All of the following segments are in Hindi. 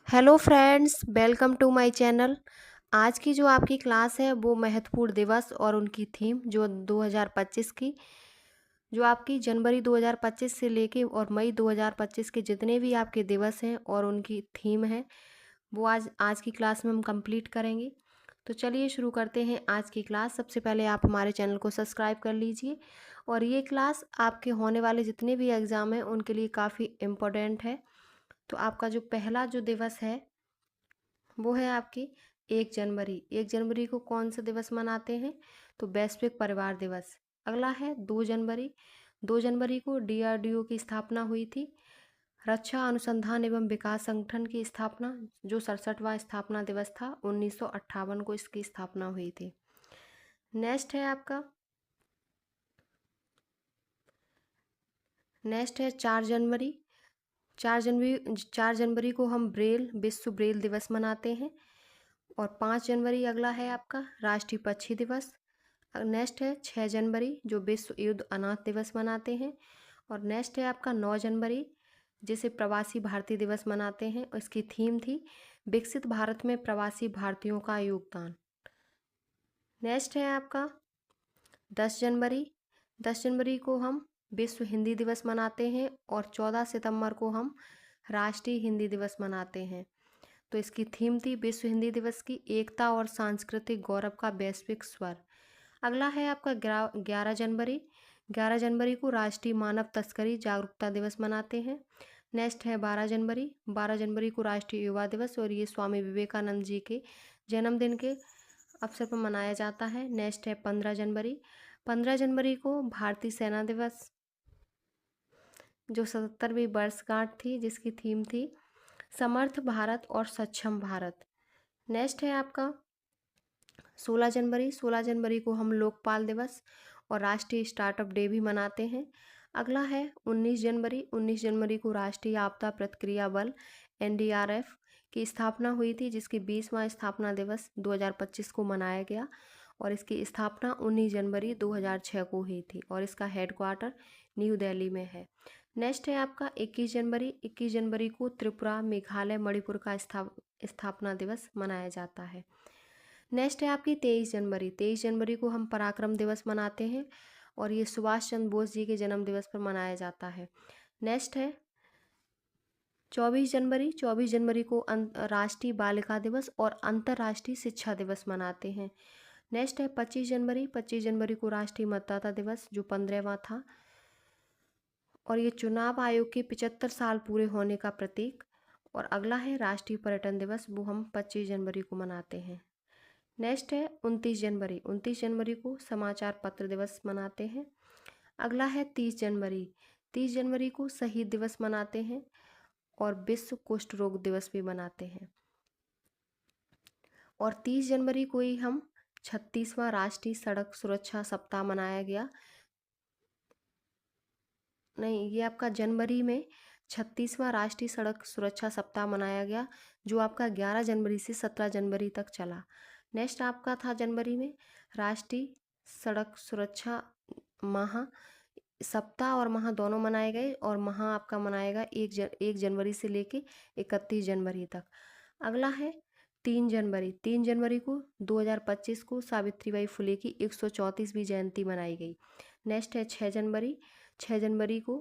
Hello friends, welcome to my channel. आज की जो आपकी क्लास है वो महत्वपूर्ण दिवस और उनकी थीम जो 2025 की जो आपकी जनवरी 2025 से लेके और मई 2025 के जितने भी आपके दिवस हैं और उनकी थीम है वो आज आज की क्लास में हम कंप्लीट करेंगे। तो चलिए शुरू करते हैं आज की क्लास। सबसे पहले आप हमारे चैनल को सब्सक्राइब कर लीजिए और ये क्लास आपके होने वाले जितने भी एग्ज़ाम हैं उनके लिए काफ़ी इम्पोर्टेंट है। तो आपका जो पहला जो दिवस है वो है आपकी 1 जनवरी। 1 जनवरी को कौन सा दिवस मनाते हैं? तो वैश्विक परिवार दिवस। अगला है 2 जनवरी। 2 जनवरी को डीआरडीओ की स्थापना हुई थी। रक्षा अनुसंधान एवं विकास संगठन की स्थापना, जो 67वां स्थापना दिवस था, 1958 को इसकी स्थापना हुई थी। नेक्स्ट है आपका नेक्स्ट है 4 जनवरी। 4 जनवरी को हम विश्व ब्रेल दिवस मनाते हैं। और 5 जनवरी अगला है आपका राष्ट्रीय पक्षी दिवस। नेक्स्ट है 6 जनवरी जो विश्व युद्ध अनाथ दिवस मनाते हैं। और नेक्स्ट है आपका 9 जनवरी जिसे प्रवासी भारतीय दिवस मनाते हैं। और इसकी थीम थी विकसित भारत में प्रवासी भारतीयों का योगदान। नेक्स्ट है आपका 10 जनवरी। 10 जनवरी को हम विश्व हिंदी दिवस मनाते हैं और 14 सितंबर को हम राष्ट्रीय हिंदी दिवस मनाते हैं। तो इसकी थीम थी विश्व हिंदी दिवस की एकता और सांस्कृतिक गौरव का वैश्विक स्वर। अगला है आपका 11 जनवरी। 11 जनवरी को राष्ट्रीय मानव तस्करी जागरूकता दिवस मनाते हैं। नेक्स्ट है 12 जनवरी। 12 जनवरी को राष्ट्रीय युवा दिवस और ये स्वामी विवेकानंद जी के जन्मदिन के अवसर पर मनाया जाता है। नेक्स्ट है 15 जनवरी। 15 जनवरी को भारतीय सेना दिवस, जो 77वीं वर्षगांठ थी, जिसकी थीम थी समर्थ भारत और सक्षम भारत। नेक्स्ट है आपका 16 जनवरी। 16 जनवरी को हम लोकपाल दिवस और राष्ट्रीय स्टार्टअप डे भी मनाते हैं। अगला है 19 जनवरी। 19 जनवरी को राष्ट्रीय आपदा प्रतिक्रिया बल एनडीआरएफ की स्थापना हुई थी, जिसकी 20वां स्थापना दिवस 2025 को मनाया गया। और इसकी स्थापना 19 जनवरी 2006 को हुई थी और इसका हेडक्वार्टर न्यू दिल्ली में है। नेक्स्ट है आपका 21 जनवरी। 21 जनवरी को त्रिपुरा, मेघालय, मणिपुर का स्थापना दिवस मनाया जाता है। नेक्स्ट है आपकी 23 जनवरी। 23 जनवरी को हम पराक्रम दिवस मनाते हैं और ये सुभाष चंद्र बोस जी के जन्म दिवस पर मनाया जाता है। नेक्स्ट है 24 जनवरी। 24 जनवरी को राष्ट्रीय बालिका दिवस और अंतर्राष्ट्रीय शिक्षा दिवस मनाते हैं। नेक्स्ट है 25 जनवरी। 25 जनवरी को राष्ट्रीय मतदाता दिवस, जो 15वां था और ये चुनाव आयोग के 75 साल पूरे होने का प्रतीक। और अगला है राष्ट्रीय पर्यटन दिवस, वो हम 25 जनवरी को मनाते हैं। नेक्स्ट है 29 जनवरी। 29 जनवरी को समाचार पत्र दिवस मनाते हैं। अगला है 30 जनवरी। 30 जनवरी को शहीद दिवस मनाते हैं और विश्व कुष्ठ रोग दिवस भी मनाते हैं। और 30 जनवरी को ही हम 36वां राष्ट्रीय सड़क सुरक्षा सप्ताह मनाया गया। नहीं, ये आपका जनवरी में 36वां राष्ट्रीय सड़क सुरक्षा सप्ताह मनाया गया, जो आपका 11 जनवरी से 17 जनवरी तक चला। नेक्स्ट आपका था जनवरी में राष्ट्रीय सड़क सुरक्षा माह। सप्ताह और माह दोनों मनाए गए और माह आपका मनाएगा 1 जनवरी से लेके 31 जनवरी तक। अगला है 3 जनवरी। 3 जनवरी को 2025 को सावित्रीबाई फुले की 134वीं जयंती मनाई गई। नेक्स्ट है 6 जनवरी। 6 जनवरी को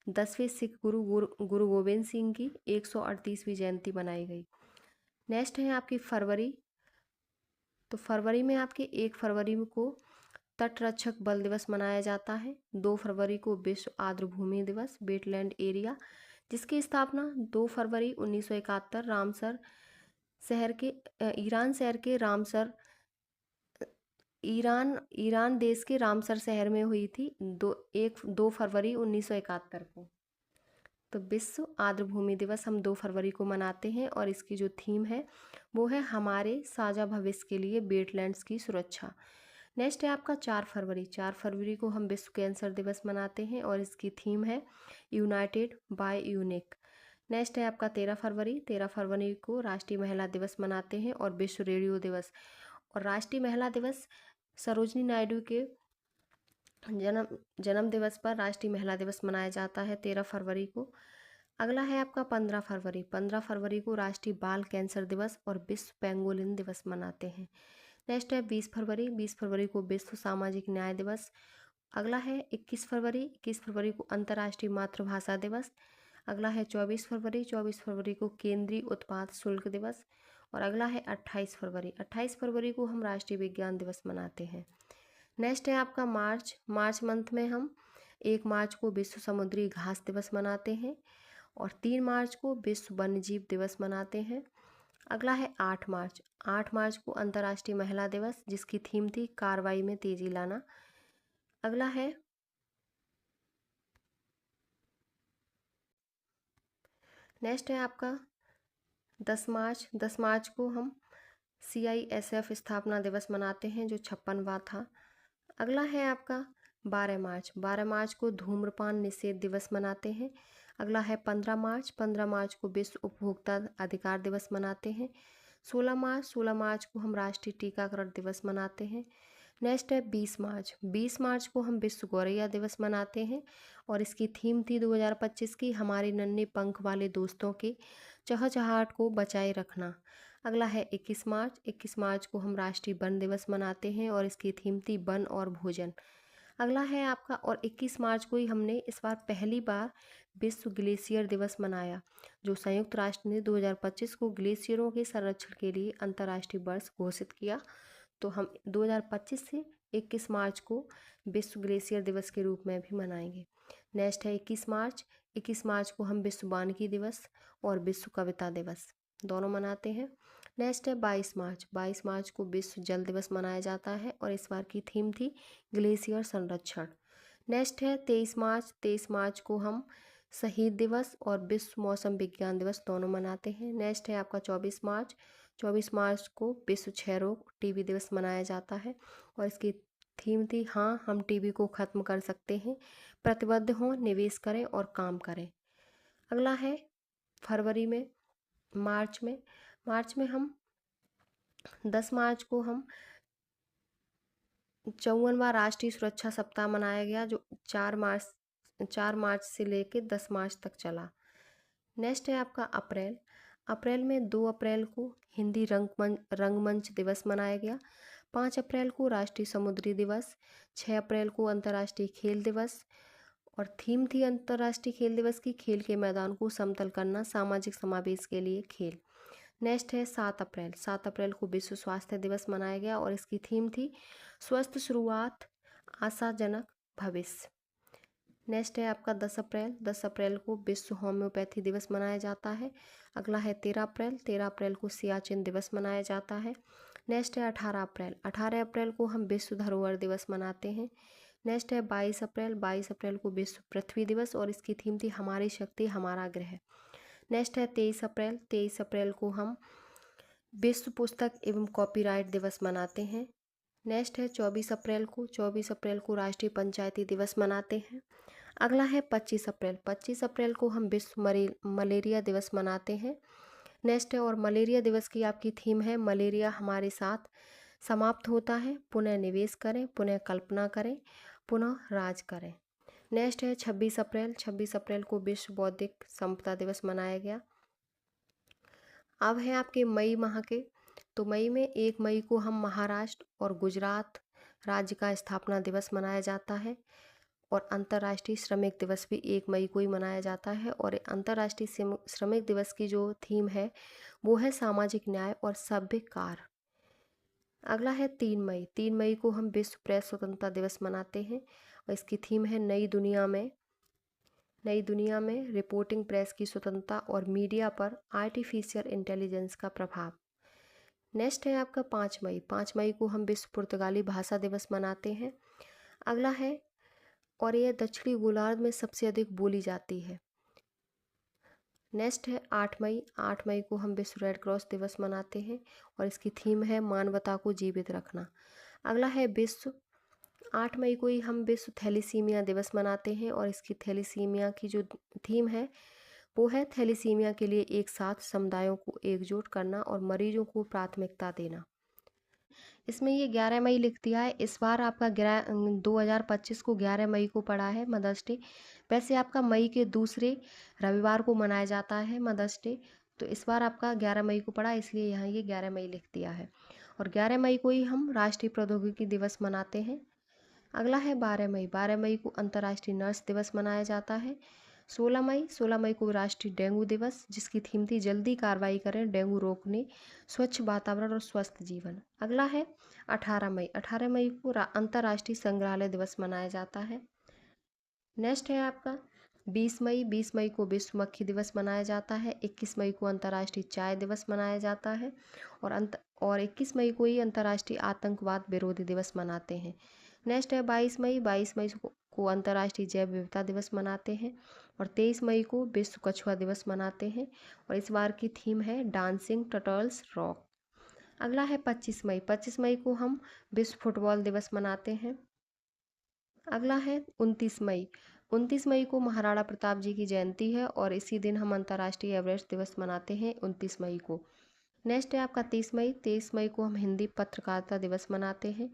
10वें सिख गुरु गोबिंद सिंह की 138वीं जयंती मनाई गई। नेक्स्ट है आपकी फरवरी। तो फरवरी में आपके 1 फरवरी को तट रक्षक बल दिवस मनाया जाता है। 2 फरवरी को विश्व आर्द्रभूमि दिवस, वेटलैंड एरिया, जिसकी स्थापना 2 फरवरी 1971 रामसर शहर के ईरान शहर के रामसर ईरान देश के रामसर शहर में हुई थी 2 फरवरी 1971 को। तो विश्व आर्द्रभूमि दिवस हम 2 फरवरी को मनाते हैं और इसकी जो थीम है वो है हमारे साझा भविष्य के लिए वेटलैंड्स की सुरक्षा। नेक्स्ट है आपका 4 फरवरी। 4 फरवरी को हम विश्व कैंसर दिवस मनाते हैं और इसकी थीम है यूनाइटेड बाय यूनिक। नेक्स्ट है आपका 13 फरवरी। 13 फरवरी को राष्ट्रीय महिला दिवस मनाते हैं और विश्व रेडियो दिवस। और राष्ट्रीय महिला दिवस सरोजनी नायडू के जन्म दिवस पर राष्ट्रीय महिला दिवस मनाया जाता है 13 फरवरी को। अगला है आपका 15 फरवरी। 15 फरवरी को राष्ट्रीय बाल कैंसर दिवस और विश्व पेंगोलिन दिवस मनाते हैं। नेक्स्ट है 20 फरवरी। 20 फरवरी को विश्व सामाजिक न्याय दिवस। अगला है 21 फरवरी। 21 फरवरी को अंतर्राष्ट्रीय मातृभाषा दिवस। अगला है 24 फरवरी। 24 फरवरी को केंद्रीय उत्पाद शुल्क दिवस। और अगला है 28 फरवरी। 28 फरवरी को हम राष्ट्रीय विज्ञान दिवस मनाते हैं। नेक्स्ट है आपका मार्च। मार्च मंथ में हम 1 मार्च को विश्व समुद्री घास दिवस मनाते हैं और 3 मार्च को विश्व वन्यजीव दिवस मनाते हैं। अगला है 8 मार्च। 8 मार्च को अंतर्राष्ट्रीय महिला दिवस, जिसकी थीम थी कार्रवाई में तेजी लाना। अगला है नेक्स्ट है आपका 10 मार्च। 10 मार्च को हम CISF स्थापना दिवस मनाते हैं, जो 56वां था। अगला है आपका 12 मार्च। 12 मार्च को धूम्रपान निषेध दिवस मनाते हैं। अगला है 15 मार्च। 15 मार्च को विश्व उपभोक्ता अधिकार दिवस मनाते हैं। 16 मार्च। 16 मार्च को हम राष्ट्रीय टीकाकरण दिवस मनाते हैं। नेक्स्ट है 20 मार्च। 20 मार्च को हम विश्व गौरैया दिवस मनाते हैं और इसकी थीम थी 2025 की हमारे नन्हे पंख वाले दोस्तों के चहचहाहट को बचाए रखना। अगला है 21 मार्च। 21 मार्च को हम राष्ट्रीय वन दिवस मनाते हैं और इसकी थीम थी वन और भोजन। अगला है आपका और 21 मार्च को ही हमने इस बार पहली बार विश्व ग्लेशियर दिवस मनाया, जो संयुक्त राष्ट्र ने 2025 को ग्लेशियरों के संरक्षण के लिए अंतर्राष्ट्रीय वर्ष घोषित किया। तो हम 2025 से 21 मार्च को विश्व ग्लेशियर दिवस के रूप में भी मनाएंगे। नेक्स्ट है 21 मार्च। 21 मार्च को हम विश्व वानिकी दिवस और विश्व कविता दिवस दोनों मनाते हैं। नेक्स्ट है 22 मार्च। 22 मार्च को विश्व जल दिवस मनाया जाता है और इस बार की थीम थी ग्लेशियर संरक्षण। नेक्स्ट है 23 मार्च। 23 मार्च को हम शहीद दिवस और विश्व मौसम विज्ञान दिवस दोनों मनाते हैं। नेक्स्ट है आपका 24 मार्च। 24 मार्च को विश्व क्षय रोग टीबी दिवस मनाया जाता है और इसकी थीम थी हाँ हम टीबी को ख़त्म कर सकते हैं, प्रतिबद्ध हों, निवेश करें और काम करें। अगला है फरवरी में मार्च में हम 10 मार्च को हम 54वां राष्ट्रीय सुरक्षा सप्ताह मनाया गया, जो 4 मार्च से लेकर 10 मार्च तक चला। नेक्स्ट है आपका अप्रैल। अप्रैल में 2 अप्रैल को हिंदी रंगमंच दिवस मनाया गया। 5 अप्रैल को राष्ट्रीय समुद्री दिवस। 6 अप्रैल को अंतर्राष्ट्रीय खेल दिवस और थीम थी अंतर्राष्ट्रीय खेल दिवस की खेल के मैदान को समतल करना, सामाजिक समावेश के लिए खेल। नेक्स्ट है 7 अप्रैल। 7 अप्रैल को विश्व स्वास्थ्य दिवस मनाया गया और इसकी थीम थी स्वस्थ शुरुआत, आशाजनक भविष्य। नेक्स्ट है आपका 10 अप्रैल। 10 अप्रैल को विश्व होम्योपैथी दिवस मनाया जाता है। अगला है 13 अप्रैल। 13 अप्रैल को सियाचिन दिवस मनाया जाता है। नेक्स्ट है 18 अप्रैल। 18 अप्रैल को हम विश्व धरोहर दिवस मनाते हैं। नेक्स्ट है 22 अप्रैल। 22 अप्रैल को विश्व पृथ्वी दिवस और इसकी थीम थी हमारी शक्ति हमारा ग्रह। नेक्स्ट है 23 अप्रैल। 23 अप्रैल को हम विश्व पुस्तक एवं कॉपीराइट दिवस मनाते हैं। नेक्स्ट है 24 अप्रैल को। 24 अप्रैल को राष्ट्रीय पंचायती दिवस मनाते हैं। अगला है 25 अप्रैल। 25 अप्रैल को हम विश्व मलेरिया दिवस मनाते हैं। नेक्स्ट है और मलेरिया दिवस की आपकी थीम है मलेरिया हमारे साथ समाप्त होता है, पुनः निवेश करें, पुनः कल्पना करें, पुनः राज करें। नेक्स्ट है 26 अप्रैल। 26 अप्रैल को विश्व बौद्धिक संपदा दिवस मनाया गया। अब है आपके मई माह के, तो मई में 1 मई को हम महाराष्ट्र और गुजरात राज्य का स्थापना दिवस मनाया जाता है और अंतर्राष्ट्रीय श्रमिक दिवस भी 1 मई को ही मनाया जाता है। और अंतर्राष्ट्रीय श्रमिक दिवस की जो थीम है वो है सामाजिक न्याय और सभ्य कार्य। अगला है 3 मई। 3 मई को हम विश्व प्रेस स्वतंत्रता दिवस मनाते हैं और इसकी थीम है नई दुनिया में रिपोर्टिंग, प्रेस की स्वतंत्रता और मीडिया पर आर्टिफिशियल इंटेलिजेंस का प्रभाव। नेक्स्ट है आपका 5 मई। 5 मई को हम विश्व पुर्तगाली भाषा दिवस मनाते हैं। अगला है और यह दक्षिणी गोलार्ध में सबसे अधिक बोली जाती है। नेक्स्ट है 8 मई। 8 मई को हम विश्व रेड क्रॉस दिवस मनाते हैं और इसकी थीम है मानवता को जीवित रखना। अगला है 8 मई को ही हम विश्व थैलीसीमिया दिवस मनाते हैं और इसकी थैलीसीमिया की जो थीम है वो है थैलीसीमिया के लिए एक साथ समुदायों को एकजुट करना और मरीजों को प्राथमिकता देना। इसमें ये 11 मई लिख दिया है। इस बार आपका 2025 को 11 मई को पड़ा है मदर्स डे। वैसे आपका मई के दूसरे रविवार को मनाया जाता है मदर्स डे, तो इस बार आपका 11 मई को पड़ा, इसलिए यहाँ ये 11 मई लिख दिया है। और 11 मई को ही हम राष्ट्रीय प्रौद्योगिकी दिवस मनाते हैं। अगला है 12 मई। 12 मई को अंतर्राष्ट्रीय नर्स दिवस मनाया जाता है। 16 मई को राष्ट्रीय डेंगू दिवस, जिसकी थीम थी जल्दी कार्रवाई करें डेंगू रोकने, स्वच्छ वातावरण और स्वस्थ जीवन। अगला है 18 मई। 18 मई को अंतर्राष्ट्रीय संग्रहालय दिवस मनाया जाता है। नेक्स्ट है आपका 20 मई। 20 मई को विश्व मक्खी दिवस मनाया जाता है। 21 मई को अंतर्राष्ट्रीय चाय दिवस मनाया जाता है। और 21 मई को ही अंतर्राष्ट्रीय आतंकवाद विरोधी दिवस मनाते हैं। नेक्स्ट है 22 मई। 22 मई को अंतर्राष्ट्रीय जैव विविधता दिवस मनाते हैं। और 23 मई को विश्व कछुआ दिवस मनाते हैं। और इस बार की थीम है डांसिंग टर्टल्स रॉक। अगला है 25 मई। 25 मई को हम विश्व फुटबॉल दिवस मनाते हैं। अगला है 29 मई। 29 मई को महाराणा प्रताप जी की जयंती है और इसी दिन हम अंतर्राष्ट्रीय एवरेस्ट दिवस मनाते हैं 29 मई को। नेक्स्ट है आपका 30 मई। 23 मई को हम हिंदी पत्रकारिता दिवस मनाते हैं।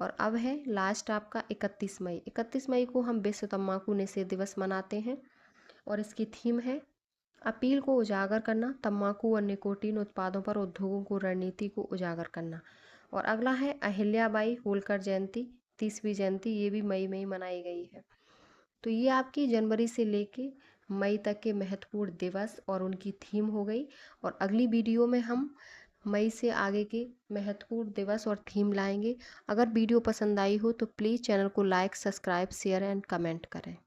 और अब है लास्ट आपका 31 मई। 31 मई को हम विश्व तम्बाकू निषेध दिवस मनाते हैं और इसकी थीम है अपील को उजागर करना, तम्बाकू और निकोटीन उत्पादों पर उद्योगों को रणनीति को उजागर करना। और अगला है अहिल्याबाई होलकर जयंती, 30वीं जयंती, ये भी मई में ही मनाई गई है। तो ये आपकी जनवरी से लेके मई तक के महत्वपूर्ण दिवस और उनकी थीम हो गई। और अगली वीडियो में हम मई से आगे के महत्वपूर्ण दिवस और थीम लाएंगे। अगर वीडियो पसंद आई हो तो प्लीज़ चैनल को like, subscribe, share and comment करें।